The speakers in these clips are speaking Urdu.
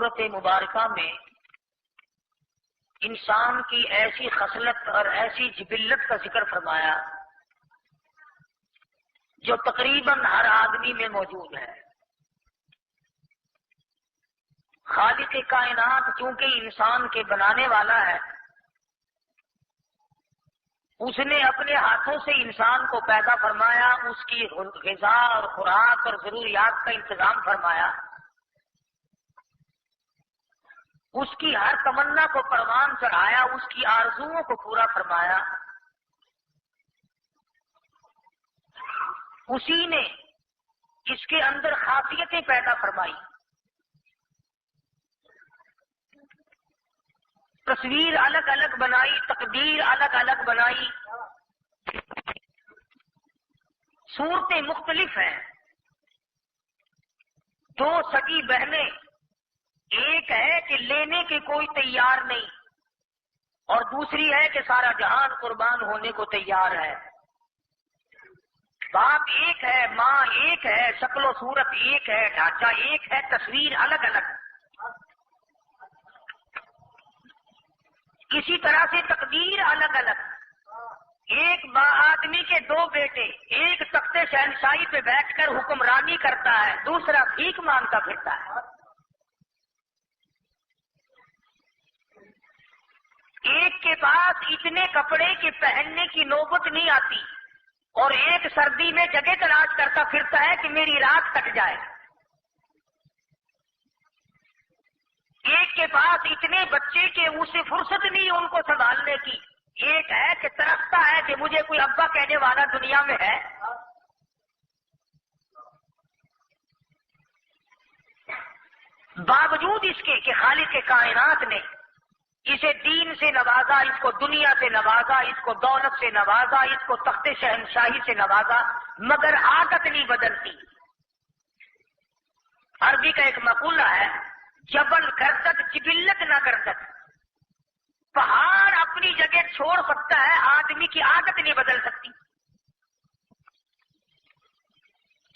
سورت مبارکہ میں انسان کی ایسی خصلت اور ایسی جبلت کا ذکر فرمایا جو تقریباً ہر آدمی میں موجود ہے. خالق کائنات چونکہ انسان کے بنانے والا ہے، اس نے اپنے ہاتھوں سے انسان کو پیدا فرمایا، اس کی غذا اور خوراک اور ضروریات کا انتظام فرمایا، اس کی ہر تمنا کو پروان چڑھایا، اس کی آرزوؤں کو پورا فرمایا. اسی نے اس کے اندر خاصیتیں پیدا فرمائی، تصویر الگ الگ بنائی، تقدیر الگ الگ بنائی، صورتیں مختلف ہیں. دو سگی بہنیں، ایک ہے کہ لینے کے کوئی تیار نہیں اور دوسری ہے کہ سارا جہان قربان ہونے کو تیار ہے. باپ ایک ہے، ماں ایک ہے، شکل و صورت ایک ہے، ڈھانچہ ایک ہے، تصویر الگ الگ. کسی طرح سے تقدیر الگ الگ. ایک آدمی کے دو بیٹے، ایک تخت شہنشاہی پہ بیٹھ کر حکمرانی کرتا ہے، دوسرا بھیک مانگتا پھرتا ہے. ایک کے پاس اتنے کپڑے کہ پہننے کی نوبت نہیں آتی اور ایک سردی میں جگہ تلاش کرتا پھرتا ہے کہ میری رات کٹ جائے. ایک کے پاس اتنے بچے کہ اسے فرصت نہیں ان کو سنبھالنے کی. ایک ہے کہ ترستا ہے کہ مجھے کوئی ابا کہنے والا دنیا میں ہے. باوجود اس کے کہ خالق کائنات نے اسے دین سے نوازا، اس کو دنیا سے نوازا، اس کو دولت سے نوازا، اس کو تخت شہنشاہی سے نوازا، مگر عادت نہیں بدلتی. عربی کا ایک مقولہ ہے، جبل گردت جبلت نہ گردت. پہاڑ اپنی جگہ چھوڑ سکتا ہے، آدمی کی عادت نہیں بدل سکتی.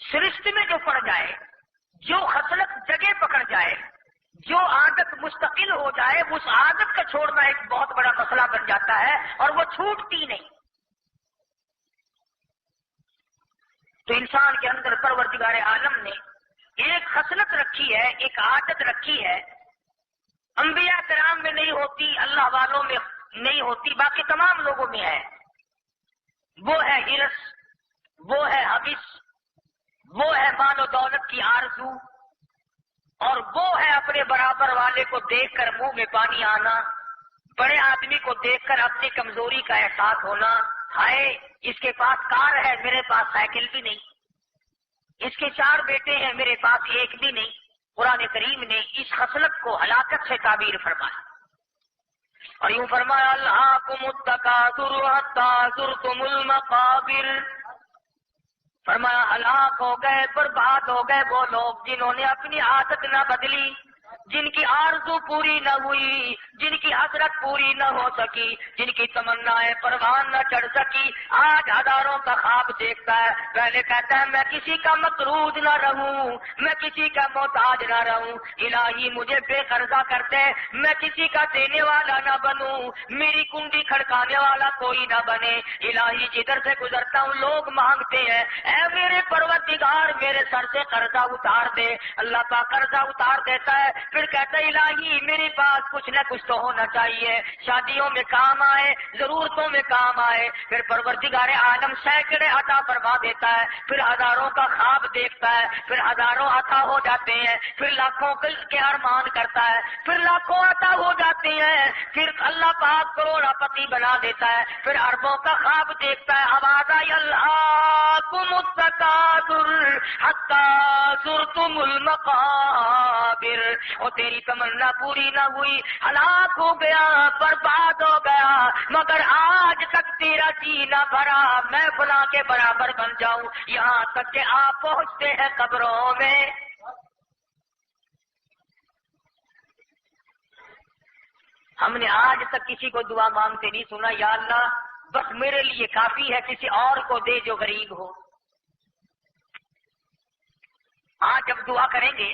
سرشت میں جو پڑ جائے، جو خصلت جگہ پکڑ جائے، جو عادت مستقل ہو جائے، اس عادت کا چھوڑنا ایک بہت بڑا مسئلہ بن جاتا ہے اور وہ چھوٹتی نہیں. تو انسان کے اندر پروردگار عالم نے ایک خصلت رکھی ہے، ایک عادت رکھی ہے. انبیاء کرام میں نہیں ہوتی، اللہ والوں میں نہیں ہوتی، باقی تمام لوگوں میں ہے. وہ ہے ہرس، وہ ہے حوث، وہ ہے مال و دولت کی آرزو، اور وہ ہے اپنے برابر والے کو دیکھ کر منہ میں پانی آنا، بڑے آدمی کو دیکھ کر اپنی کمزوری کا احساس ہونا. ہائے اس کے پاس کار ہے، میرے پاس سائیکل بھی نہیں. اس کے 4 بیٹے ہیں، میرے پاس ایک بھی نہیں. قرآن کریم نے اس خصلت کو ہلاکت سے تعبیر فرمایا اور یوں فرمایا، الہاکم التکاثر حتی زرتم المقابر. فرمایا ہلاک ہو گئے، برباد ہو گئے وہ لوگ جنہوں نے اپنی عادت نہ بدلی، جن کی آرزو پوری نہ ہوئی، جن کی حسرت پوری نہ ہو سکی، جن کی تمنائیں پروان نہ چڑھ سکی. آج ہزاروں کا خواب دیکھتا ہے، پہلے کہتا ہے میں کسی کا مقروض نہ رہوں، میں کسی کا محتاج نہ رہوں. الہی مجھے بے قرضہ کر دے، میں کسی کا دینے والا نہ بنوں، میری کنڈی کھڑکانے والا کوئی نہ بنے. الہی جدھر سے گزرتا ہوں لوگ مانگتے ہیں، اے میرے پروردگار میرے سر سے قرضہ اتار دے. اللہ کا قرضہ اتار دیتا ہے، پھر کہتا ہے الہی میرے پاس کچھ نہ کچھ تو ہونا چاہیے، شادیوں میں کام آئے، ضرورتوں میں کام آئے. پھر پروردگار عالم سینکڑے عطا فرما دیتا ہے، پھر ہزاروں کا خواب دیکھتا ہے، پھر ہزاروں عطا ہو جاتے ہیں، پھر لاکھوں کے ارمان کرتا ہے، پھر لاکھوں عطا ہو جاتے ہیں، پھر اللہ پاک کروڑا پتی بنا دیتا ہے، پھر اربوں کا خواب دیکھتا ہے. آواز آئی الہاکم التکاثر حتی زرتم المقابر. اور تیری تمنا پوری نہ ہوئی، ہلاک ہو گیا، برباد ہو گیا، مگر آج تک تیرا جی نہ بھرا میں فلاں کے برابر بن جاؤں. یہاں تک کہ آپ پہنچتے ہیں قبروں میں. ہم نے آج تک کسی کو دعا مانگتے نہیں سنا، یا اللہ بس میرے لیے کافی ہے، کسی اور کو دے جو غریب ہو. آج جب دعا کریں گے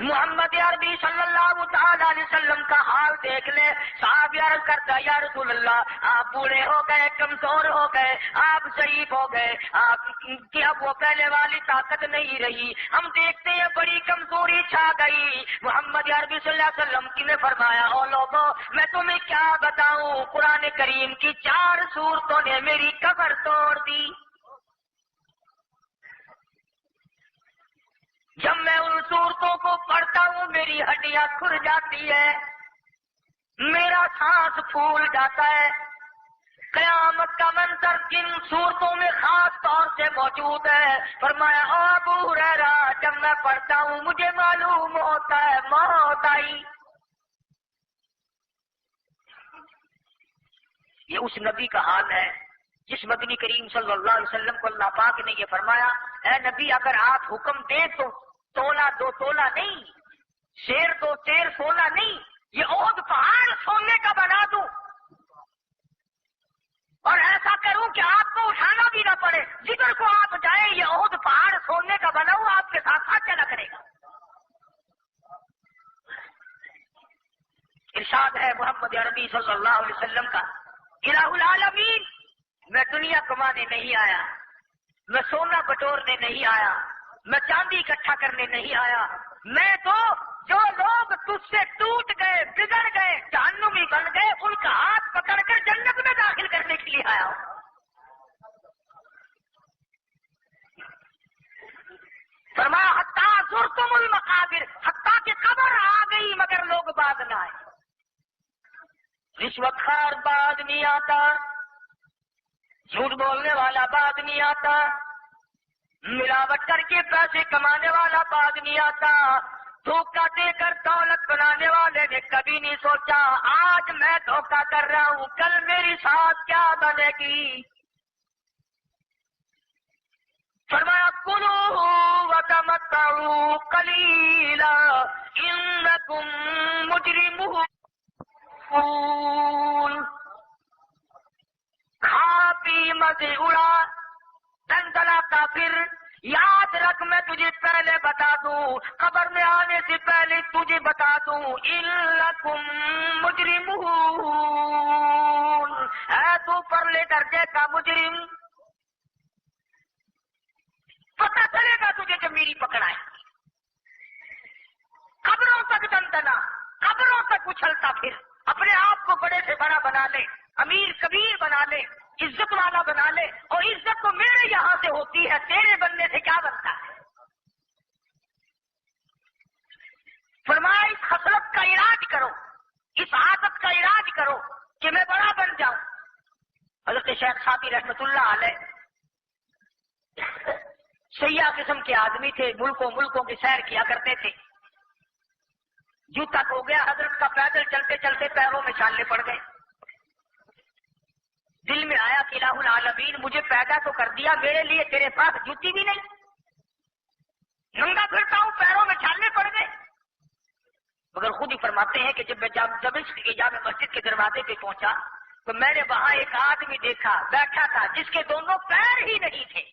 محمد عربی صلی اللہ تعالی علیہ وسلم کا حال دیکھ لے. صاحب عرض کرتا یا رسول اللہ آپ بوڑھے ہو گئے, کمزور ہو گئے, آپ ضعیف ہو گئے, آپ کی اب وہ پہلے والی طاقت نہیں رہی, ہم دیکھتے ہیں بڑی کمزوری چھا گئی. محمد عربی صلی اللہ علیہ وسلم کی نے فرمایا او لوگوں میں تمہیں کیا بتاؤں, قرآن کریم کی 4 سورتوں نے میری کمر توڑ دی. جب میں ان صورتوں کو پڑھتا ہوں میری ہڈیاں کھل جاتی ہے, میرا سانس پھول جاتا ہے. قیامت کا منظر جن صورتوں میں خاص طور سے موجود ہے. فرمایا او ابو ہریرہ جب میں پڑھتا ہوں مجھے معلوم ہوتا ہے موت آئی. یہ اس نبی کا حال ہے جس مدنی کریم صلی اللہ علیہ وسلم کو اللہ پاک نے یہ فرمایا اے نبی اگر آپ حکم دیں تو تولہ 2 تولہ نہیں, شیر 2 شیر سونا نہیں, یہ احد پہاڑ سونے کا بنا دوں اور ایسا کروں کہ آپ کو اٹھانا بھی نہ پڑے, جدھر کو آپ جائیں یہ احد پہاڑ سونے کا بنا ہوا آپ کے ساتھ ساتھ چلا کرے گا. ارشاد ہے محمد عربی صلی اللہ علیہ وسلم کا الہ العالمین میں دنیا کمانے نہیں آیا, میں سونا بٹورنے نہیں آیا, میں چاندی اکٹھا کرنے نہیں آیا, میں تو جو لوگ تجھ سے ٹوٹ گئے بگڑ گئے جہنمی بن گئے ان کا ہاتھ پکڑ کر جنت میں داخل کرنے کے لیے آیا ہوں. فرمایا حتیٰ زرتم المقابر, حتیٰ کہ قبر آ گئی مگر لوگ باز نہ آئے. رشوت خوار باز نہیں آتا, جھوٹ بولنے والا باز نہیں آتا, ملاوٹ کر کے پیسے کمانے والا باز نہیں آتا, دھوکہ دے کر دولت بنانے والے نے کبھی نہیں سوچا آج میں دھوکہ کر رہا ہوں کل میری ساتھ کیا بنے گی. فرمایا کلوا وتمتعوا قلیلا انکم مجرمون. کھا پی مزے اڑا دندلا کافر, یاد رکھ میں تجھے پہلے بتا دوں, قبر میں آنے سے پہلے تجھے بتا دوں انکم مجرمون, ہے تو پرلے درجے کا مجرم. پتہ چلے گا تجھے جب میری پکڑ آئے. قبروں تک دندنا, قبروں تک اچھلتا پھر, اپنے آپ کو بڑے سے بڑا بنا لے, امیر کبیر بنا لے, عزت والا بنا لے, اور عزت تو میرے یہاں سے ہوتی ہے, تیرے بننے سے کیا بنتا ہے. فرمایا اس خصلت کا علاج کرو, اس عادت کا علاج کرو کہ میں بڑا بن جاؤں. حضرت شیخ سعدی رحمت اللہ علیہ سیاح قسم کے آدمی تھے, ملکوں کی سیر کیا کرتے تھے. جوتا ہو گیا حضرت کا, پیدل چلتے چلتے پیروں میں چھالے پڑ گئے. دل میں آیا کہ الہ العالمین مجھے پیدا تو کر دیا, میرے لیے تیرے پاس جوتی بھی نہیں, ننگا پھرتا ہوں پیروں میں چھالے پڑ گئے. مگر خود ہی فرماتے ہیں کہ جب میں دمشق کی جامع مسجد کے دروازے پہ پہنچا تو میں نے وہاں ایک آدمی دیکھا بیٹھا تھا جس کے دونوں پیر ہی نہیں تھے.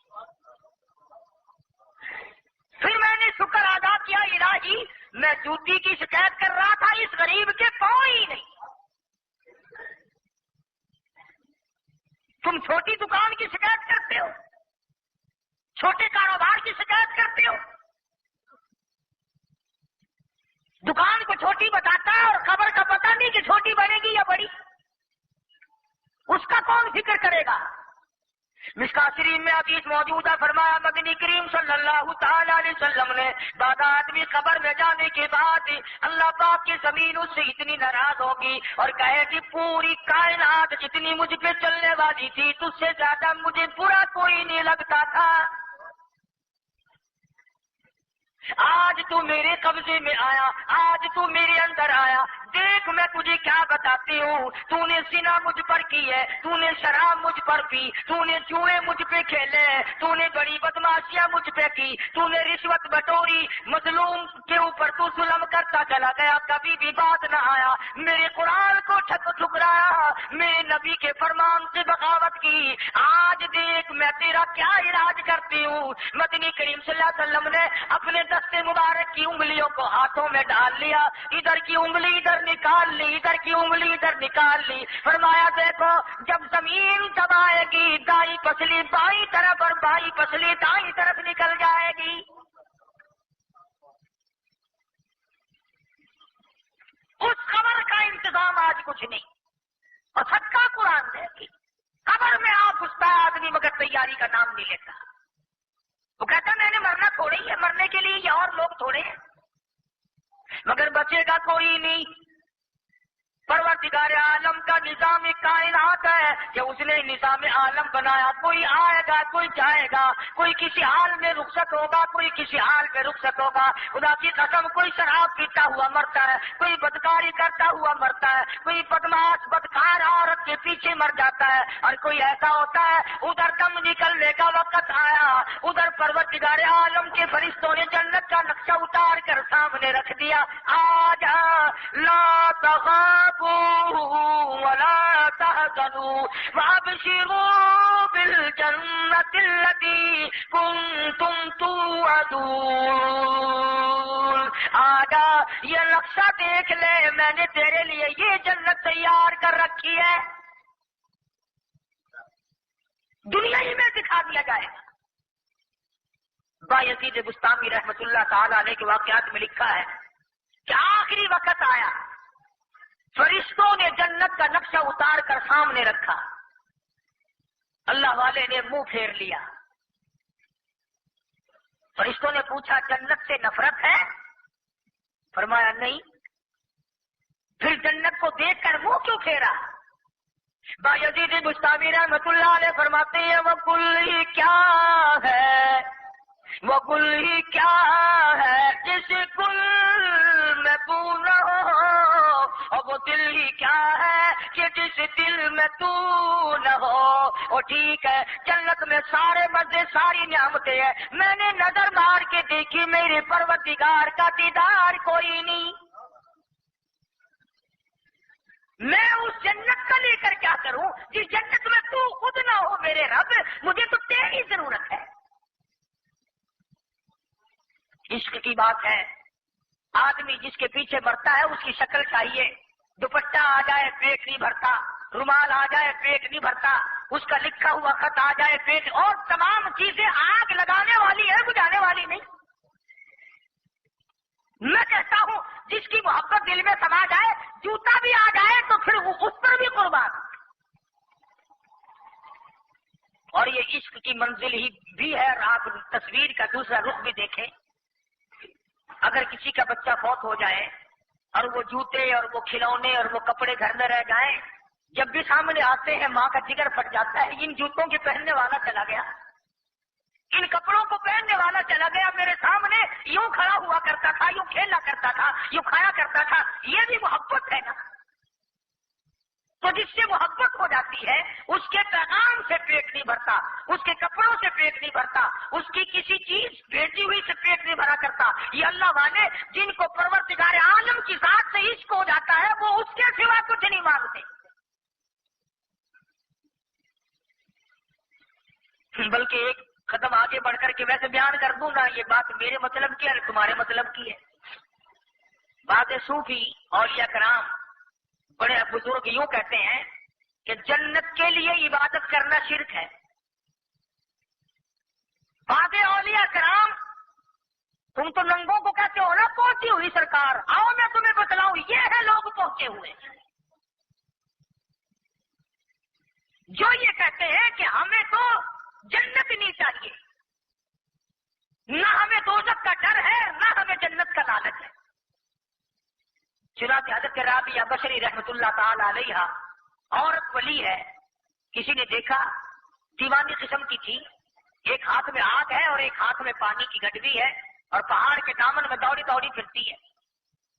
پھر میں نے شکر ادا کیا الہی میں جوتی کی شکایت کر رہا تھا, اس غریب کے پاؤں ہی نہیں. تم چھوٹی دکان کی شکایت کرتے ہو, چھوٹے کاروبار کی شکایت کرتے ہو, دکان کو چھوٹی بتاتا ہے اور خبر کا پتہ نہیں کہ چھوٹی بنے گی یا بڑی, اس کا کون فکر کرے گا. مشکاۃ شریف میں حدیث موجود ہے, فرمایا مدنی کریم صلی اللہ تعالی علیہ وسلم نے بعد آدمی قبر میں جانے کے بعد اللہ پاک کی زمین اس سے اتنی ناراض ہوگی اور کہے کہ پوری کائنات جتنی مجھ پہ چلنے والی تھی تجھ سے زیادہ مجھے برا کوئی نہیں لگتا تھا, آج تو میرے قبضے میں آیا, آج تو میرے اندر آیا, دیکھ میں تجھے کیا بتاتی ہوں، تو نے زنا مجھ پر کی ہے، تو نے شراب مجھ پر پی، تو نے جوئے مجھ پہ کھیلے، تو نے بڑی بدماشیاں مجھ پہ کی، تو نے رشوت بٹوری، مظلوم کے اوپر تو ظلم کرتا چلا گیا، کبھی بھی بات نہ آیا، میرے قرآن کو ٹھکرایا، میرے نبی کے فرمان سے بغاوت کی۔ آج دیکھ میں تیرا کیا علاج کرتی ہوں۔ مدنی کریم صلی اللہ علیہ وسلم نے اپنے دست مبارک کی انگلیوں کو ہاتھوں میں ڈال لیا، ادھر کی انگلی ادھر نکال لی، ادھر کی انگلی ادھر نکال لی، فرمایا دیکھو جب زمین دبائے گی دائیں پسلی بائیں طرف اور بائیں پسلی دائیں طرف نکل جائے گی۔ اس خبر کا انتظام آج کچھ نہیں، اور صدقہ قرآن دے گی قبر میں آپ اس کا آدمی مگر تیاری کا نام نہیں لیتا۔ وہ کہتا میں نے مرنا تھوڑے ہی ہے، مرنے کے لیے یہ اور لوگ تھوڑے ہیں، مگر بچے گا کوئی نہیں۔ پروردگار عالم کا نظام کائنات ہے کہ اس نے نظام عالم بنایا، کوئی آئے گا کوئی جائے گا، کوئی کسی حال میں رخصت ہوگا کوئی کسی حال میں رخصت ہوگا۔ خدا کی قسم کوئی شراب پیتا ہوا مرتا ہے، کوئی بدکاری کرتا ہوا مرتا ہے، کوئی بدماش بدکار عورت کے پیچھے مر جاتا ہے، اور کوئی ایسا ہوتا ہے ادھر دم نکلنے کا وقت آیا، ادھر پروردگار عالم کے فرشتوں نے جنت کا نقشہ اتار کر سامنے رکھ دیا، آجا لا تخافوا ولا تحزنوا وابشروا بالجنة التي كنتم توعدون۔ آجا یہ نقشہ دیکھ لے، میں نے تیرے لیے یہ جنت تیار کر رکھی ہے، دنیا ہی میں دکھا دیا جائے گا۔ بایزید بستامی رحمت اللہ تعالی علیہ کے واقعات میں لکھا ہے کہ آخری وقت آیا، فرشتوں نے جنت کا نقشہ اتار کر سامنے رکھا، اللہ والے نے منہ پھیر لیا، فرشتوں نے پوچھا جنت سے نفرت ہے؟ فرمایا نہیں۔ پھر جنت کو دیکھ کر منہ کیوں پھیرا؟ بایزید بستامی رحمت اللہ علیہ فرماتے ہیں وہ گل ہی کیا ہے، وہ گل ہی کیا ہے جس گل میں بو نہ ہو، اور وہ دل ہی کیا ہے کہ جس دل میں تو نہ ہو۔ اور ٹھیک ہے جنت میں سارے مزے ساری نعمتیں ہیں، میں نے نظر مار کے دیکھی میرے پروردگار کا دیدار کوئی نہیں، میں اس جنت کا لے کر کیا کروں جس جنت میں تو خود نہ ہو میرے رب، مجھے تو تیری ضرورت ہے۔ عشق کی بات ہے، آدمی جس کے پیچھے مرتا ہے اس کی شکل چاہیے، دوپٹہ آ جائے پیٹ نہیں بھرتا، رومال آ جائے پیٹ نہیں بھرتا، اس کا لکھا ہوا خط آ جائے پیٹ، اور تمام چیزیں آگ لگانے والی ہے بجھانے والی نہیں۔ میں کہتا ہوں جس کی محبت دل میں سما جائے، جوتا بھی آ جائے تو پھر اس پر بھی قربان۔ اور یہ عشق کی منزل ہی بھی ہے، آپ تصویر کا دوسرا رخ بھی دیکھیں، اگر کسی کا بچہ فوت ہو جائے اور وہ جوتے اور وہ کھلونے اور وہ کپڑے گھر میں رہ جائیں، جب بھی سامنے آتے ہیں ماں کا جگر پھٹ جاتا ہے، ان جوتوں کے پہننے والا چلا گیا، ان کپڑوں کو پہننے والا چلا گیا، میرے سامنے یوں کھڑا ہوا کرتا تھا، یوں کھیلا کرتا تھا، یوں کھایا کرتا تھا، یہ بھی محبت ہے نا۔ تو جس سے محبت ہو جاتی ہے اس کے پیغام سے پیٹ نہیں بھرتا، اس کے کپڑوں سے پیٹ نہیں بھرتا، اس کی کسی چیز بھیجی ہوئی سے پیٹ نہیں بھرا کرتا۔ یہ اللہ والے جن کو پروردگار عالم کی ذات سے عشق ہو جاتا ہے وہ اس کے سوا کچھ نہیں مانگتے، بلکہ ایک قدم آگے بڑھ کر کے ویسے بیان کر دوں گا، یہ بات میرے مطلب کی ہے تمہارے مطلب کی ہے۔ بعض صوفی اولیاء کرام بڑے بزرگ یوں کہتے ہیں کہ جنت کے لیے عبادت کرنا شرک ہے۔ بعض اولیاء کرام تم تو ننگوں کو کہتے ہو نا پہنچی ہوئی سرکار، آؤ میں تمہیں بتلاؤں، یہ ہے لوگ پہنچے ہوئے جو یہ کہتے ہیں کہ ہمیں تو جنت نہیں چاہیے، نہ ہمیں دوزخ کا ڈر ہے نہ ہمیں جنت کا لالچ ہے۔ چنانچہ حضرت رابعہ بصری رحمت اللہ تعالی علیہ عورت ولی ہے، کسی نے دیکھا دیوانی قسم کی تھی، ایک ہاتھ میں آگ ہے اور ایک ہاتھ میں پانی کی گڈوی ہے، اور پہاڑ کے دامن میں دوڑی دوڑی پھرتی ہے۔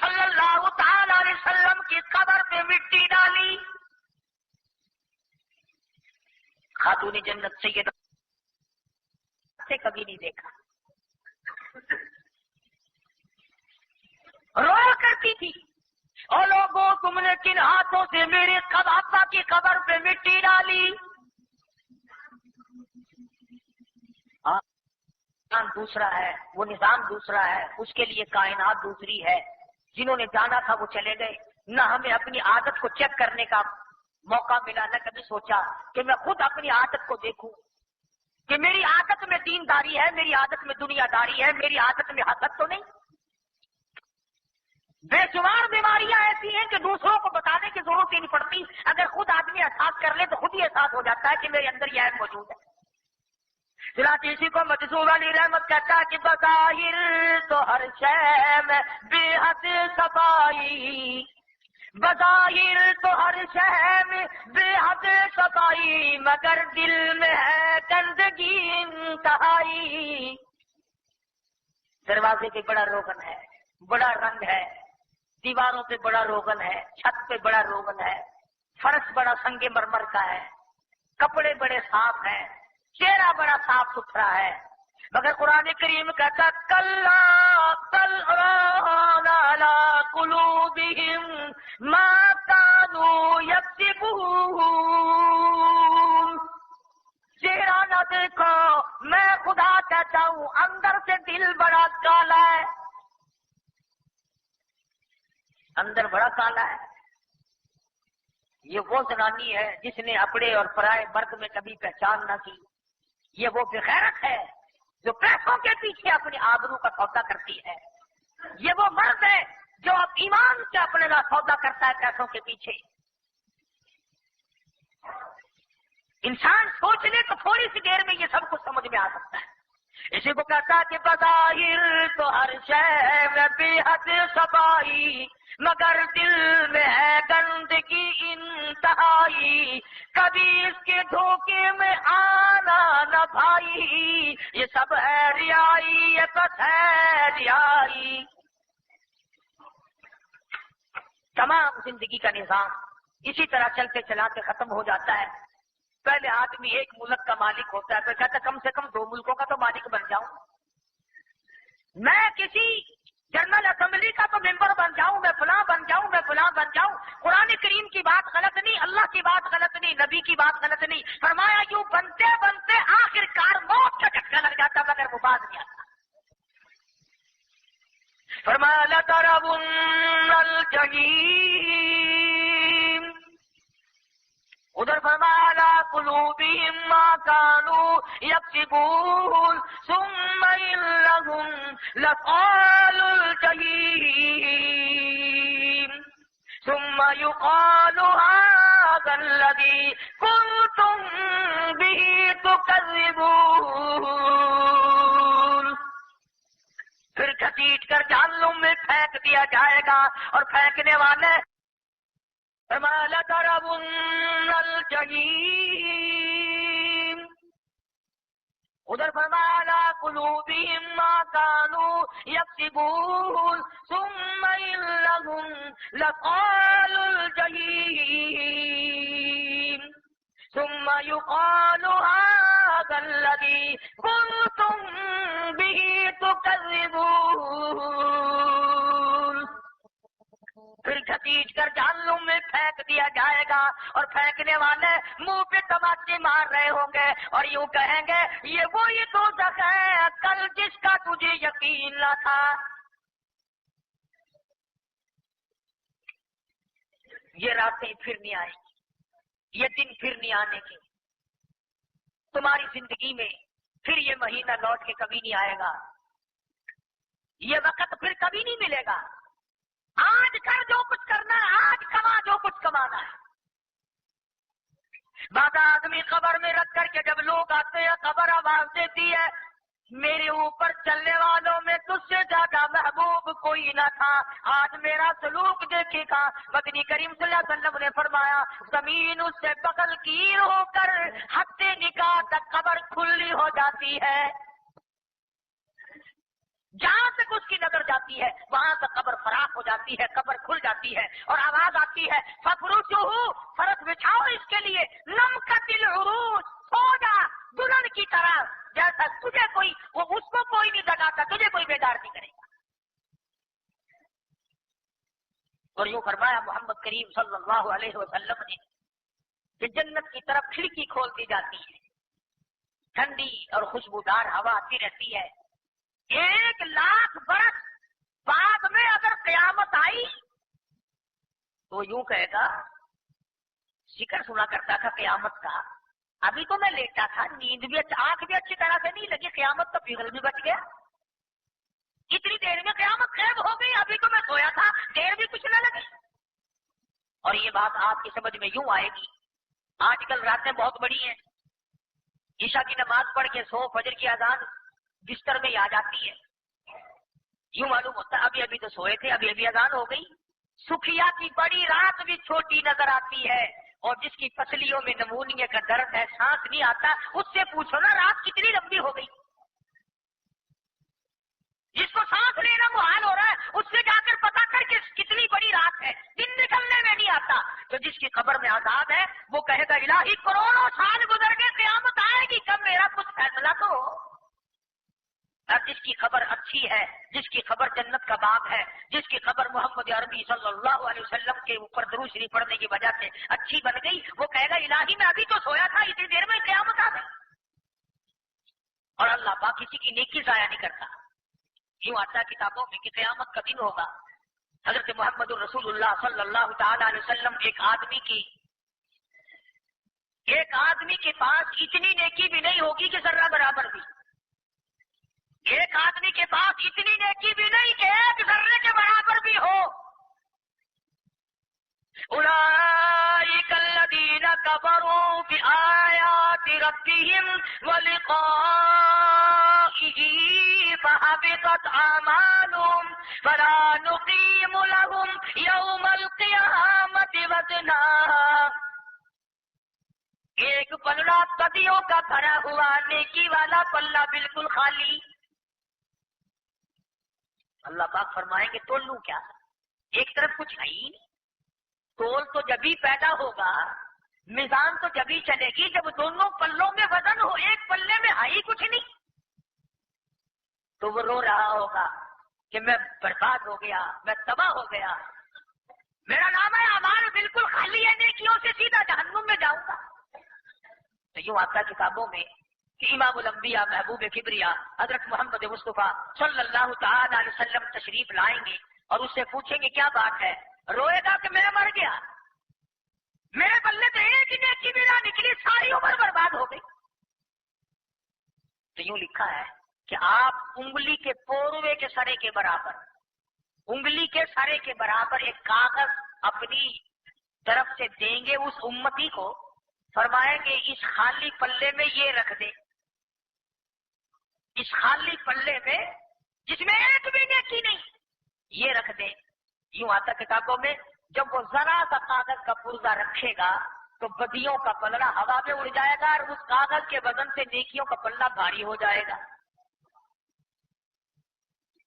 صلی اللہ تعالی علیہ وسلم کی قبر پہ مٹی ڈالی. خاتون جنت سیدہ سے کبھی نہیں دیکھا. رویا کرتی تھی، اور لوگوں تم نے کن ہاتھوں سے میرے ابا کی قبر پہ مٹی ڈالی. دوسرا ہے، وہ نظام دوسرا ہے، اس کے لیے کائنات دوسری ہے. جنہوں نے جانا تھا وہ چلے گئے. نہ ہمیں اپنی عادت کو چیک کرنے کا موقع ملا، نہ کبھی سوچا کہ میں خود اپنی عادت کو دیکھوں کہ میری عادت میں دینداری ہے، میری عادت میں دنیا داری ہے، میری عادت میں حسد تو نہیں. بے شمار بیماریاں ایسی ہیں کہ دوسروں کو بتانے کی ضرورت ہی نہیں پڑتی. اگر خود آدمی احساس کر لے تو خود ہی احساس ہو جاتا ہے کہ میرے اندر یہ عیب موجود ہے. چنانچہ اسی کو مجذوب علی رحمت کہتا ہے کہ بظاہر تو ہر شے میں بے حد صفائی، بظاہر تو ہر شے میں بے حد صفائی، مگر دل میں ہے گندگی انتہائی. دروازے پہ بڑا روغن ہے، بڑا رنگ ہے، دیواروں پہ بڑا روغن ہے، چھت پہ بڑا روغن ہے، فرش بڑا سنگ مرمر کا ہے، کپڑے بڑے صاف ہیں، چہرہ بڑا صاف ستھرا ہے. مگر قرآن کریم کہتا کلا بل ران علی قلوبہم ما کانوا یکسبون. چہرہ نہ دیکھو، میں خدا کہتا ہوں اندر سے دل بڑا کالا ہے، اندر بڑا کالا ہے. یہ وہ زنانی ہے جس نے اپنے اور پرائے مرد میں کبھی پہچان نہ کی. یہ وہ بغیرت ہے جو پیسوں کے پیچھے اپنی آبرو کا سودا کرتی ہے. یہ وہ مرد ہے جو اب ایمان سے اپنے کا سودا کرتا ہے پیسوں کے پیچھے. انسان سوچ لے تو تھوڑی سی دیر میں یہ سب کچھ سمجھ میں آ سکتا ہے. اسی کو کہتا کہ بظاہر تو ہر شے میں بے حد صفائی، مگر دل میں ہے گندگی انتہائی. کبھی اس کے دھوکے میں آنا نہ بھائی، یہ سب ہے ریائی، یہ بس ہے ریائی. تمام زندگی کا نظام اسی طرح چلتے چلاتے ختم ہو جاتا ہے. پہلے آدمی ایک ملک کا مالک ہوتا ہے، پھر کہتا کم سے کم 2 ملکوں کا تو مالک بن جاؤں، میں کسی جنرل اسمبلی کا تو ممبر بن جاؤں، میں فلاں بن جاؤں، میں فلاں بن جاؤں. قرآن کریم کی بات غلط نہیں، اللہ کی بات غلط نہیں، نبی کی بات غلط نہیں. فرمایا یوں بنتے بنتے آخر کار موت کا جھٹکا لگ جاتا مگر وہ باز نہیں آتا. فرمایا لترون الجحیم، ادھر فرمایا لا قلوبہم ما کانوا یکسبون ثم انہم لقال الجحیم ثم یقال ھذا الذی کنتم به تکذبون. پھر گھسیٹ کر جہنم میں پھینک دیا جائے گا، اور پھینکنے والے فرمایا لترون الجحیم، ادھر فرمایا لا قلوبہم ما کانوا یکسبون ثم انہم لقال الجحیم ثم یقال ھذا الذی کنتم به تکذبون. پھر گھسیٹ کر جہنم میں پھینک دیا جائے گا، اور پھینکنے والے منہ پہ تماچے مار رہے ہوں گے اور یوں کہیں گے یہ وہی دوزخ ہے کل جس کا تجھے یقین نہ تھا. یہ راتیں پھر نہیں آئیں گی، یہ دن پھر نہیں آنے کے. تمہاری زندگی میں پھر یہ مہینہ لوٹ کے کبھی نہیں آئے گا، یہ وقت پھر کبھی نہیں ملے گا. آج کر جو کچھ کرنا ہے، آج کما جو کچھ کمانا ہے. بعض آدمی قبر میں رکھ کر کے جب لوگ آتے ہیں قبر آواز دیتی ہے میرے اوپر چلنے والوں میں تجھ سے زیادہ محبوب کوئی نہ تھا، آج میرا سلوک دیکھے گا. مدنی کریم صلی اللہ علیہ وسلم نے فرمایا زمین اس سے بغل گیر ہو کر حد نکاح تک قبر کھلی ہو جاتی ہے. جہاں سے تک اس کی نظر جاتی ہے وہاں تک قبر فراخ ہو جاتی ہے، قبر کھل جاتی ہے اور آواز آتی ہے فَفْرُشُوهُ، فرش بچھاؤ اس کے لیے، نَمْكَتِ الْعُرُوجِ، سو جا دلہن کی طرح، جیسا تجھے کوئی، وہ اس کو کوئی نہیں جگاتا، تجھے کوئی بیدار نہیں کرے گا۔ اور یوں فرمایا محمد کریم صلی اللہ علیہ وسلم نے کہ جنت کی طرف کھڑکی کھول دی جاتی ہے، ٹھنڈی اور خوشبودار ہوا آتی رہتی ہے۔ 1,00,000 برس بعد میں اگر قیامت آئی تو یوں کہے گا، ذکر سنا کرتا تھا قیامت کا، ابھی تو میں لیٹا تھا، نیند بھی آنکھ بھی اچھی طرح سے نہیں لگی، قیامت کا پگھل بھی بچ گیا، اتنی دیر میں قیامت غائب ہو گئی، ابھی تو میں سویا تھا، دیر بھی کچھ نہ لگی۔ اور یہ بات آپ کی سمجھ میں یوں آئے گی، آج کل راتیں بہت بڑی ہیں، عشاء کی نماز پڑھ کے سو، فجر کی اذان بستر میں ہی آ جاتی ہے، یوں معلوم ہوتا ہے ابھی تو سوئے تھے، ابھی اذان ہو گئی۔ سکھیا کی بڑی رات بھی چھوٹی نظر آتی ہے، اور جس کی پسلیوں میں نمونیے کا درد ہے، سانس نہیں آتا، اس سے پوچھو نا رات کتنی لمبی ہو گئی۔ جس کو سانس لینا محال ہو رہا ہے اس سے جا کر پتا کر کہ کتنی بڑی رات ہے، دن نکلنے میں نہیں آتا۔ تو جس کی قبر میں عذاب ہے وہ کہے گا الہی کروڑوں سال گزر گئے، قیامت آئے گی کب، میرا کچھ فیصلہ تو ہو۔ اور جس کی خبر اچھی ہے، جس کی خبر جنت کا باب ہے، جس کی خبر محمد عربی صلی اللہ علیہ وسلم کے اوپر درود شریف پڑھنے کی وجہ سے اچھی بن گئی، وہ کہے گا الہی میں ابھی تو سویا تھا، اتنی دیر میں قیامت آ گئی۔ اور اللہ پاک کسی کی نیکی ضائع نہیں کرتا۔ یوں آتا کتابوں میں کہ قیامت کا دن ہوگا، حضرت محمد الرسول اللہ صلی اللہ تعالی علیہ وسلم ایک آدمی کے پاس اتنی نیکی بھی نہیں ہوگی کہ ذرہ برابر بھی، ایک آدمی کے پاس اتنی نیکی بھی نہیں کہ ایک ذرے کے برابر بھی ہو۔ اولئک الذین کفروا بآیات ربہم ولقائہ فحبطت اعمالہم فلا نقیم لہم یوم القیامۃ وزنا۔ ایک پلڑا صدیوں کا بھرا ہوا، نیکی والا پلہ بالکل خالی۔ اللہ پاک فرمائیں گے تول لوں کیا، ایک طرف کچھ ہے ہی نہیں، تول تو جبھی پیدا ہوگا، میزان تو جبھی چلے گی جب دونوں پلوں میں وزن ہو، ایک پلے میں ہے ہی کچھ نہیں۔ تو وہ رو رہا ہوگا کہ میں برباد ہو گیا، میں تباہ ہو گیا، میرا نام ہے اعمال بالکل خالی ہے، نیکیوں سے سیدھا جہنم میں جاؤں گا۔ تو یوں آتا کتابوں میں کہ امام الانبیاء محبوب کبریا حضرت محمد مصطفیٰ صلی اللہ تعالی علیہ وسلم تشریف لائیں گے اور اس سے پوچھیں گے کیا بات ہے، روئے گا کہ میں مر گیا، میرے بلے تو ایک ہی نیکی بھی نہ نکلی، ساری عمر برباد ہو گئی۔ تو یوں لکھا ہے کہ آپ انگلی کے پوروے کے سرے کے برابر، انگلی کے سرے کے برابر ایک کاغذ اپنی طرف سے دیں گے اس امتی کو، فرمائیں گے اس خالی پلے میں یہ رکھ دے، اس خالی پلے میں جس میں ایک بھی نیکی نہیں، یہ رکھ دے۔ یوں آتا کتابوں میں جب وہ ذرا سا کاغذ کا پرزہ رکھے گا تو بدیوں کا پلڑا ہوا میں اڑ جائے گا اور اس کاغذ کے وزن سے نیکیوں کا پلڑا بھاری ہو جائے گا۔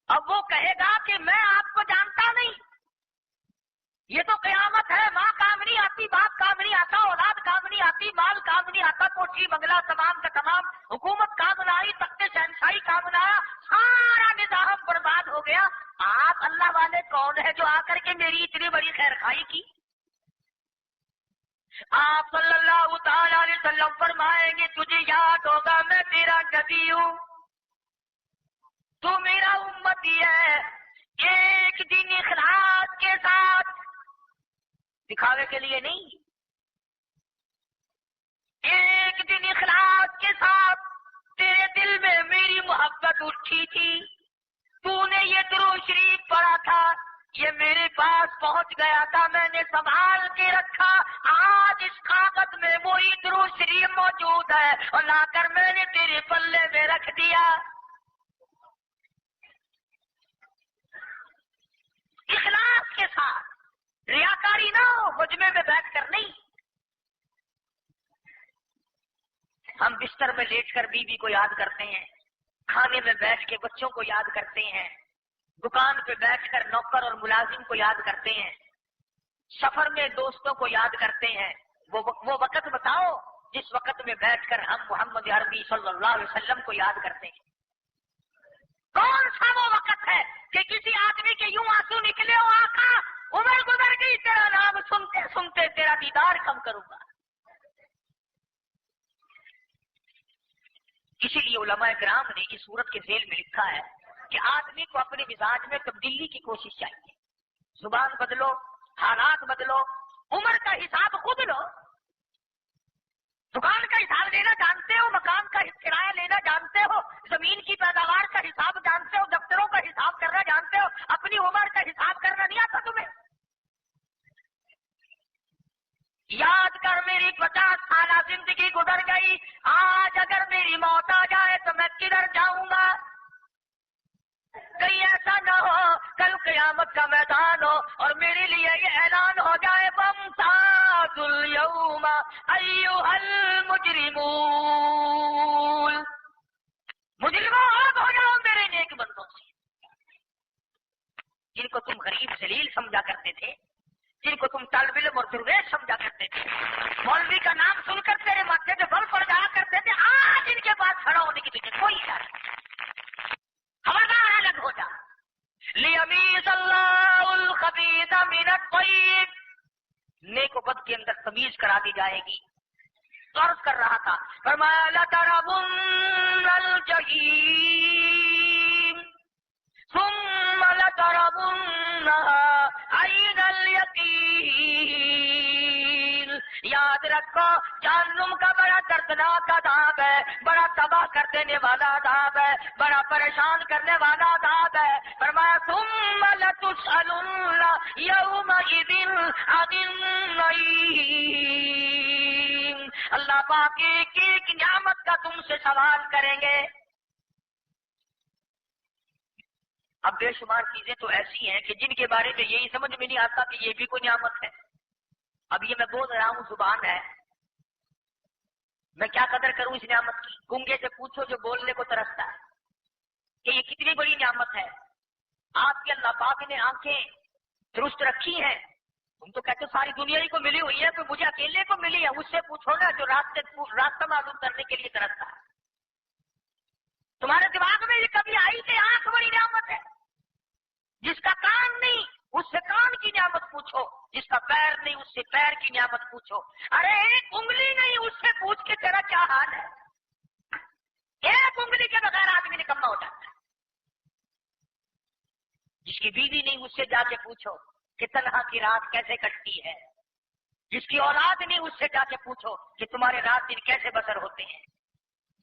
اب وہ کہے گا کہ میں آپ کو جانتا نہیں، یہ تو قیامت ہے، ماں کام نہیں آتی، باپ کام نہیں آتا، اولاد کام نہیں آتی، مال کام نہیں آتا، کوٹھی بنگلہ تمام کا تمام، حکومت کام نہ آئی، تخت شہنشاہی کام نہ آیا، سارا نظام برباد ہو گیا۔ آپ اللہ والے کون ہے جو آ کر کے میری اتنی بڑی خیر خائی کی؟ آپ صلی اللہ تعالی علیہ وسلم فرمائیں گے تجھے یاد ہوگا میں تیرا نبی ہوں، تو میرا امتی ہے، ایک دن اخلاص کے ساتھ، دکھاوے کے لیے نہیں، ایک دن اخلاص کے ساتھ تیرے دل میں میری محبت اٹھی تھی، تو نے یہ درود شریف پڑھا تھا، یہ میرے پاس پہنچ گیا تھا، میں نے سنبھال کے رکھا، آج اس کاغذ میں وہی درود شریف موجود ہے اور لا کر میں نے تیرے پلے میں رکھ دیا۔ اخلاص کے ساتھ، ریاکاری نہ ہو، مجمع میں بیٹھ کر نہیں۔ ہم بستر میں لیٹ کر بیوی کو یاد کرتے ہیں، کھانے میں بیٹھ کے بچوں کو یاد کرتے ہیں، دکان پہ بیٹھ کر نوکر اور ملازم کو یاد کرتے ہیں، سفر میں دوستوں کو یاد کرتے ہیں، وہ وقت بتاؤ جس وقت میں بیٹھ کر ہم محمد عربی صلی اللہ علیہ وسلم کو یاد کرتے ہیں۔ کون سا وہ وقت ہے کہ کسی آدمی کے یوں آنسو نکلے ہو آقا عمر گزر گئی تیرا نام سنتے سنتے تیرا دیدار کم کروں گا۔ اسی لیے علماء کرام نے اس صورت کے ذیل میں لکھا ہے کہ آدمی کو اپنے مزاج میں تبدیلی کی کوشش چاہیے، زبان بدلو، حالات بدلو، عمر کا حساب خود لو، دکان کا حساب لینا جانتے ہو، مکان کا کرایہ لینا جانتے ہو، زمین کی پیداوار کا حساب جانتے ہو، دفتروں کا حساب کرنا جانتے ہو، اپنی عمر کا حساب کرنا نہیں آتا تمہیں؟ یاد کر میری 50 سالہ زندگی گزر گئی، آج اگر میری موت آ جائے تو میں کدھر جاؤں گا؟ کہیں ایسا نہ ہو کل قیامت کا میدان ہو اور میرے لیے یہ اعلان ہو جائے وامتازوا اليوم ایھا المجرمون، مجرموں آگ ہو جاؤ میرے نیک بندوں سے، جن کو تم غریب ذلیل سمجھا کرتے تھے، جن کو تم طالب علم اور درویش سمجھا کرتے تھے، مولوی کا نام سن کر تیرے ماتھے پہ بل پڑ جایا کرتے تھے، آج ان کے پاس کھڑا ہونے کی تجھے کوئی اجازت نہیں، خبردار الگ ہو جا۔ لیمیز اللہ الخبیث من الطیب، نیک و بد کے اندر تمیز کرا دی جائے گی۔ تو عرض کر رہا تھا فرمایا لترون الجحیم ثم لترونها عین الیقین، یاد رکھو جہنم کا بڑا دردناک عذاب ہے، بڑا تباہ کر دینے والا عذاب ہے، بڑا پریشان کرنے والا عذاب ہے۔ فرمایا ثم لتسألن یومئذ عن النعیم، اللہ پاک ایک ایک نعمت کا تم سے سوال کریں گے۔ اب بے شمار چیزیں تو ایسی ہیں کہ جن کے بارے میں یہی سمجھ میں نہیں آتا کہ یہ بھی کوئی نعمت ہے۔ اب یہ میں بول رہا ہوں زبان ہے، میں کیا قدر کروں اس نعمت کی؟ گونگے سے پوچھو جو بولنے کو ترستا ہے کہ یہ کتنی بڑی نعمت ہے۔ آپ کے اللہ پاک نے آنکھیں درست رکھی ہیں، تم تو کہتے ساری دنیا ہی کو ملی ہوئی ہے، تو مجھے اکیلے کو ملی ہے، اس سے پوچھو نا جو راستہ معلوم کرنے کے لیے ترستا ہے۔ تمہارے دماغ میں یہ کبھی آئی کہ آنکھ بڑی نعمت ہے؟ جس کا کان نہیں اس سے کان کی نعمت پوچھو، جس کا پیر نہیں اس سے پیر کی نعمت پوچھو، ارے ایک انگلی نہیں اس سے پوچھ کے تیرا کیا حال ہے؟ ایک انگلی کے بغیر آدمی نکما ہو جاتا ہے۔ جس کی بیوی نہیں اس سے جا کے پوچھو کہ تنہا کی رات کیسے کٹتی ہے، جس کی اولاد نہیں اس سے جا کے پوچھو کہ تمہارے رات دن کیسے بسر ہوتے ہیں،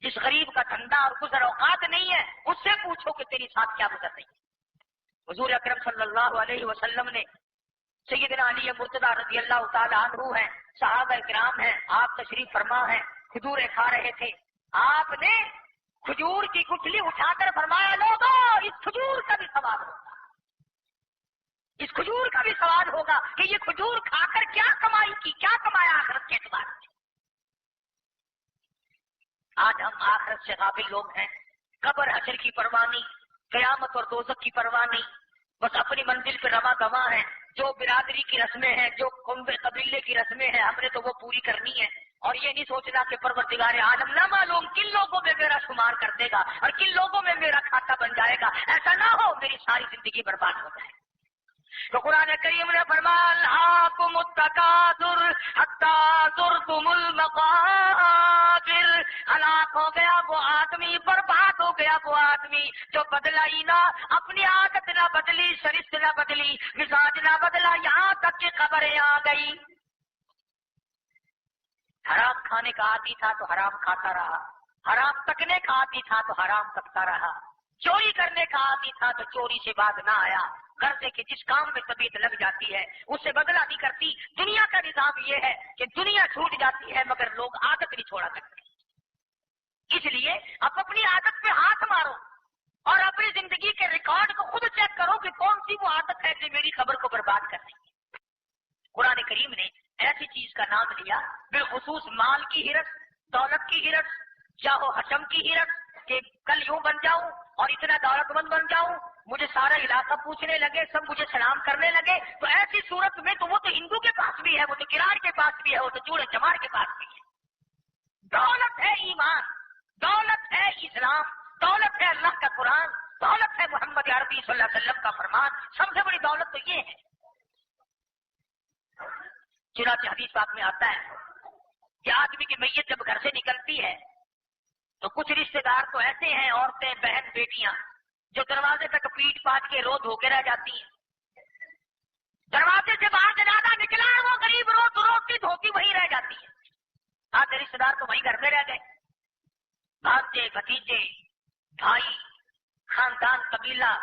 جس غریب کا دھندا اور گزر اوقات نہیں ہے اس سے پوچھو کہ تیری ساتھ کیا گزر رہی ہے۔ حضور اکرم صلی اللہ علیہ وسلم نے سیدنا علی مرتضیٰ رضی اللہ تعالی عنہ ہیں، صحابہ کرام ہیں، آپ تشریف فرما ہیں، کھجوریں کھا رہے تھے، آپ نے کھجور کی گٹھلی اٹھا کر فرمایا لوگو اس کھجور کا بھی ثواب ہوگا، اس کھجور کا بھی ثواب ہوگا کہ یہ کھجور کھا کر کیا کمائی کی، کیا کمایا آخرت کے اعتبار سے۔ آج ہم آخرت سے غافل لوگ ہیں، قبر حشر کی پرواہ نہیں، قیامت اور دوزخ کی پرواہ نہیں، بس اپنی منزل پہ رواں گواں ہیں، جو برادری کی رسمیں ہیں، جو قبیلے کی رسمیں ہیں ہم نے تو وہ پوری کرنی ہے، اور یہ نہیں سوچنا کہ پروردگار عالم نہ معلوم کن لوگوں میں میرا شمار کر دے گا اور کن لوگوں میں میرا کھاتا بن جائے گا، ایسا نہ ہو میری ساری زندگی برباد ہو جائے۔ تو قرآن کریم نے فرمایا الہاکم التکاثر حتی زرتم المقابر، ہلاک ہو گیا وہ آدمی، برباد ہو گیا وہ آدمی جو بدلا ہی نہ، اپنی عادت نہ بدلی، شرط نہ بدلی، مزاج نہ بدلا، یہاں تک کہ خبریں آ گئی۔ حرام کھانے کا عادی تھا تو حرام کھاتا رہا، حرام تکنے کا عادی تھا تو حرام تکتا رہا، چوری کرنے کا عادی تھا تو چوری سے بعد نہ آیا، غرض کہ جس کام میں طبیعت لگ جاتی ہے اس سے بدلہ نہیں کرتی۔ دنیا کا نظام یہ ہے کہ دنیا چھوٹ جاتی ہے مگر لوگ عادت نہیں چھوڑا کرتے، اس لیے اب اپنی عادت پہ ہاتھ مارو اور اپنی زندگی کے ریکارڈ کو خود چیک کرو کہ کون سی وہ عادت ہے جو میری خبر کو برباد کر رہی ہے۔ قرآن کریم نے ایسی چیز کا نام لیا بالخصوص مال کی ہرس، دولت کی ہرس، جاہ و حشم کی ہرس، کہ کل یوں بن جاؤں اور اتنا دولت مند بن جاؤں، مجھے سارا علاقہ پوچھنے لگے، سب مجھے سلام کرنے لگے، تو ایسی صورت میں تو وہ تو ہندو کے پاس بھی ہے، وہ تو کرار کے پاس بھی ہے، وہ تو چوڑے چمار کے پاس بھی ہے۔ دولت ہے ایمان، دولت ہے اسلام، دولت ہے اللہ کا قرآن، دولت ہے محمد عربی صلی اللہ علیہ وسلم کا فرمان، سب سے بڑی دولت تو یہ ہے۔ چنانچہ حدیث پاک میں آتا ہے کہ آدمی کی میت جب گھر سے نکلتی ہے تو کچھ رشتے دار تو ایسے ہیں، عورتیں، بہن، بیٹیاں، جو دروازے تک پیٹ پاٹ کے رو دھو کے رہ جاتی ہیں۔ دروازے سے باہر جنازہ نکلا ہے، وہ غریب روتی دھوتی وہیں رہ جاتی ہے۔ آدھے رشتے دار تو وہیں گھر میں رہ گئے، بھانجے، بھتیجے، بھائی، خاندان، قبیلہ،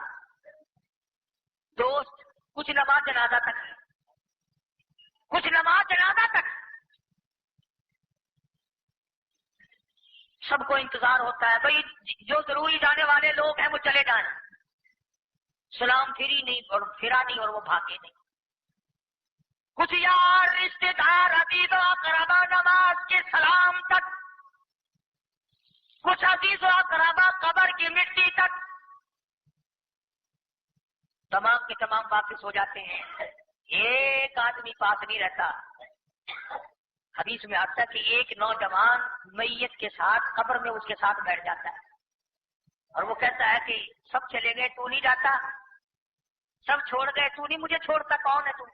دوست، کچھ نماز جنازہ تک، کچھ نماز جنازہ تک، سب کو انتظار ہوتا ہے بھئی جو ضروری جانے والے لوگ ہیں وہ چلے جائیں، سلام پھرا نہیں اور وہ بھاگے نہیں۔ کچھ یار، رشتے دار، عزیز و اقربا نماز کے سلام تک، کچھ عزیز و اقربا قبر کی مٹی تک، تمام کے تمام واپس ہو جاتے ہیں، ایک آدمی پاس نہیں رہتا۔ حدیث میں آتا ہے کہ ایک نوجوان میت کے ساتھ قبر میں اس کے ساتھ بیٹھ جاتا ہے اور وہ کہتا ہے کہ سب چلے گئے تو نہیں جاتا، سب چھوڑ گئے تو نہیں مجھے چھوڑتا، کون ہے تو؟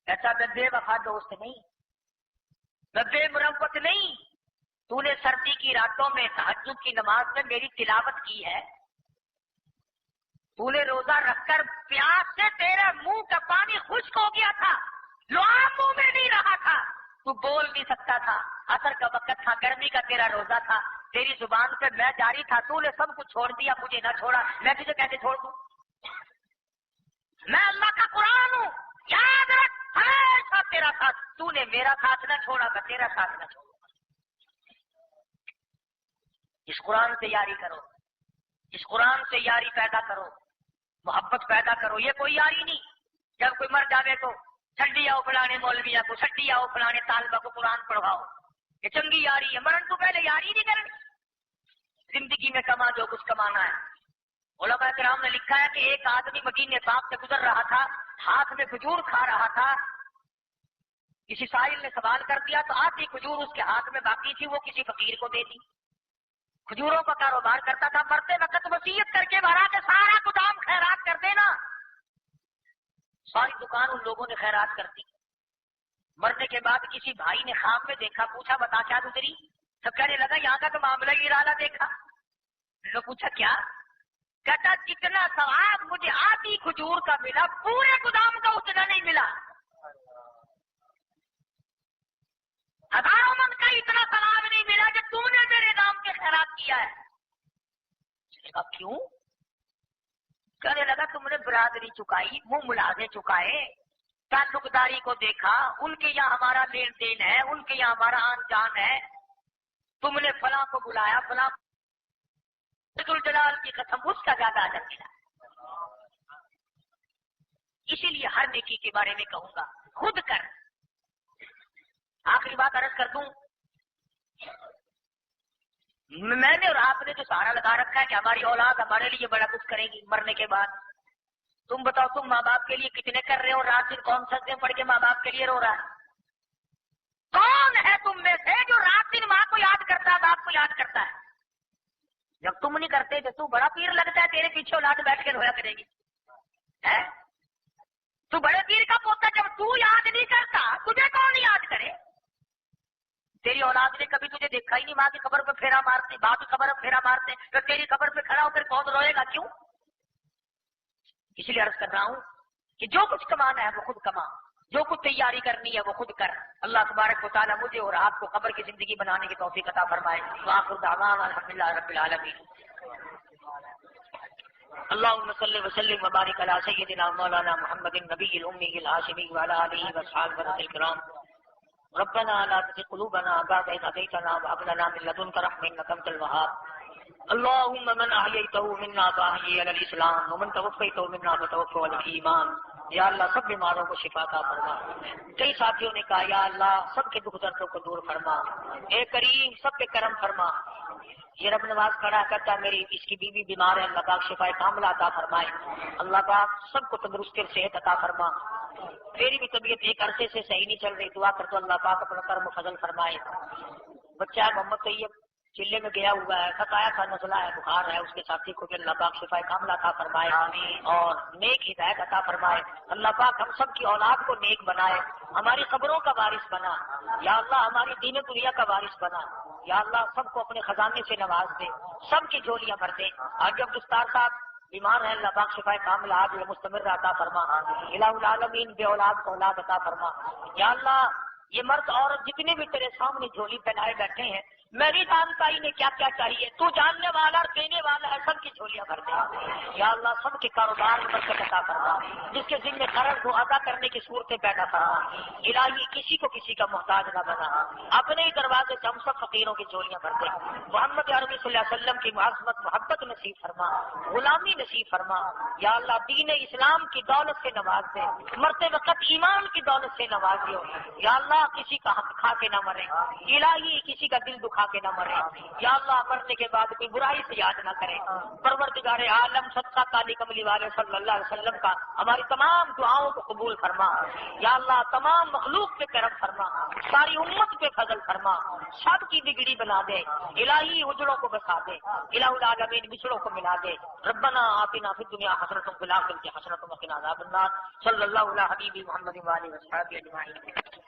کہتا میں بے وفا دوست نہیں، میں بے مروت نہیں، تو نے سردی کی راتوں میں تہجد کی نماز میں میری تلاوت کی ہے، تو نے روزہ رکھ کر پیاس سے تیرے منہ کا پانی خشک ہو گیا تھا، لعاب منہ میں نہیں رہا تھا، تو بول نہیں سکتا تھا، عصر کا وقت تھا، گرمی کا تیرا روزہ تھا، تیری زبان پہ میں جاری تھا، تو نے سب کچھ چھوڑ دیا، مجھے نہ چھوڑا، میں تجھے کیسے چھوڑ دوں؟ میں اللہ کا قرآن ہوں، یاد رکھ ہمیشہ تیرا ساتھ، تو نے میرا ساتھ نہ چھوڑا، میں تیرا ساتھ نہ چھوڑا۔ اس قرآن سے یاری کرو، اس قرآن سے یاری پیدا کرو، محبت پیدا کرو۔ یہ کوئی یاری نہیں جب کوئی مر جاوے تو چھڈی آؤ فلانے مولویا کو، چھڈی آؤ فلانے طالبہ کو قرآن پڑھواؤ، یہ چنگی یاری ہے۔ مرن تو پہلے یاری نہیں کرنی، زندگی میں کما جو کچھ کمانا ہے۔ علماء کرام نے لکھا ہے کہ ایک آدمی مدینے پاک سے گزر رہا تھا، ہاتھ میں کھجور کھا رہا تھا، کسی سائل نے سوال کر دیا تو آدھی کھجور اس کے ہاتھ میں باقی تھی، وہ کسی فقیر کو دے دی۔ کھجوروں کا کاروبار کرتا تھا، مرتے وقت وصیت کر کے بھرا کہ سارا گدام خیرات کر دینا، ساری دکان ان لوگوں نے خیرات کر دی۔ مرنے کے بعد کسی بھائی نے خواب میں دیکھا، پوچھا بتا کیا گزری؟ سب کہنے لگا یہاں کا تو معاملہ ہی نرالا دیکھا۔ لوگ پوچھا کیا؟ کہتا جتنا ثواب مجھے آدھی کھجور کا ملا، پورے گدام کا اتنا نہیں ملا، ہزاروں من کا اتنا ثواب نہیں ملا کہ تم نے میرے نام کے خیرات کیا ہے۔ کہا کیوں؟ کہنے لگا تم نے برادری چکائی، منہ ملازے چکائے، تعلق داری کو دیکھا، ان کے یہاں ہمارا لین دین ہے، ان کے یہاں ہمارا آن جان ہے، تم نے فلاں کو بلایا، فلاں جلال کی قسم اس کا زیادہ اجر ملا۔ اسی لیے ہر نیکی کے بارے میں کہوں گا خود کر۔ آخری بات عرض کر دوں، میں نے اور آپ نے جو سہارا لگا رکھا ہے کہ ہماری اولاد ہمارے لیے بڑا کچھ کرے گی مرنے کے بعد، تم بتاؤ تم ماں باپ کے لیے کتنے کر رہے ہو؟ رات دن کون سجدے پڑھ کے ماں باپ کے لیے رو رہا ہے؟ کون ہے تم میں سے جو رات دن ماں کو یاد کرتا ہے، باپ کو یاد کرتا ہے؟ جب تم نہیں کرتے تو بڑا پیر لگتا ہے، تیرے پیچھے اولاد بیٹھ کے رویا کرے گی۔ تو بڑے پیر کا پوتا، جب تو یاد نہیں کرتا تجھے کون یاد کرے؟ تیری اولاد نے کبھی تجھے دیکھا ہی نہیں، ماں کی قبر پہ پھیرا مارتے، باپ کی قبر پہ پھیرا مارتے، تو تیری قبر پہ کھڑا ہو کر کون روئے گا؟ کیوں؟ اس لیے عرض کر رہا ہوں کہ جو کچھ کمانا ہے وہ خود کما، جو کچھ تیاری کرنی ہے وہ خود کر۔ اللہ تبارک و تعالیٰ مجھے اور آپ کو قبر کی زندگی بنانے کی توفیق عطا فرمائے۔ وآخر دعوانا الحمدللہ رب العالمین۔ اللهم صل وسلم وبارك على سيدنا مولانا محمد النبي الأمي الهاشمي وعلى آله وصحبه الكرام۔ ربنا لا تزغ قلوبنا بعد إذ هديتنا وهب لنا من لدنك رحمة إنك أنت الوهاب۔ اللهم من احییتہ منا فاحیی علی الاسلام ومن توفیتہ منا فتوفہ علی الایمان. یا اللہ سب بیماروں کو شفا عطا فرما. کئی ساتھیوں نے کہا یا اللہ سب کے دکھ دردوں کو دور فرما. اے کریم سب پہ کرم فرما. یہ رب نواز کھڑا کرتا میری اس کی بیوی بیمار ہے، اللہ پاک شفا کاملہ عطا فرمائے. اللہ پاک سب کو تندرستی اور صحت عطا فرما. میری بھی طبیعت ایک عرصے سے صحیح نہیں چل رہی، دعا کر تو اللہ پاک اپنا کرم و فضل فرمائے. بچہ ہے محمد طیب چلے میں گیا ہوا ہے، تھکایا تھا، نزلہ ہے، بخار ہے، اس کے ساتھی کو بھی اللہ پاک شفا کاملہ عطا فرمائے اور نیک ہدایت عطا فرمائے. اللہ پاک ہم سب کی اولاد کو نیک بنائے، ہماری قبروں کا وارث بنا. یا اللہ ہماری دین و دنیا کا وارث بنا. یا اللہ سب کو اپنے خزانے سے نواز دے، سب کی جھولیاں بھر دے. آج جب دستار صاحب بیمار ہے، اللہ پاک شفا کاملہ عاجل مستمر عطا فرما. الہ العالمین بے اولاد کو اولاد عطا فرما. یا اللہ یہ مرد عورت جتنے بھی تیرے سامنے جھولی پہنائے بیٹھے ہیں، میں نہیں جانتا انہیں کیا کیا چاہیے، تو جاننے والا اور دینے والا ہے، سب کی جھولیاں بھر دے. یا اللہ سب کے کاروبار میں برکت عطا فرما. جس کے ذمہ قرض کو ادا کرنے کی صورتیں پیدا فرما. الہی کسی کو کسی کا محتاج نہ بنا. اپنے ہی دروازے سے ہم سب فقیروں کی جھولیاں بھر دے. محمد عربی صلی اللہ علیہ وسلم کی معظمت محبت نصیب فرما، غلامی نصیب فرما. یا اللہ دین اسلام کی دولت سے نواز دے، مرتے وقت ایمان کی دولت سے نواز دو. یا اللہ کسی کا حق کھا کے نہ مرے، الہی کسی کا دل دکھا کے نہ مرے. یا اللہ مرنے کے بعد کوئی برائی سے یاد نہ کرے. پروردگار عالم صدقہ کالی کملی والے صلی اللہ علیہ وسلم کا ہماری تمام دعاؤں کو قبول فرما. یا اللہ تمام مخلوق پہ کرم فرما، ساری امت پہ فضل فرما، سب کی بگڑی بنا دے. الہی اجڑوں کو بسا دے، الہ العالمین بچڑوں کو ملا دے. ربنا آتنا فی الدنیا حسنۃ وفی الآخرۃ حسنۃ وقنا عذاب النار. صلی اللہ علیہ حبیب محمد وآلہ وصحبہ اجمعین.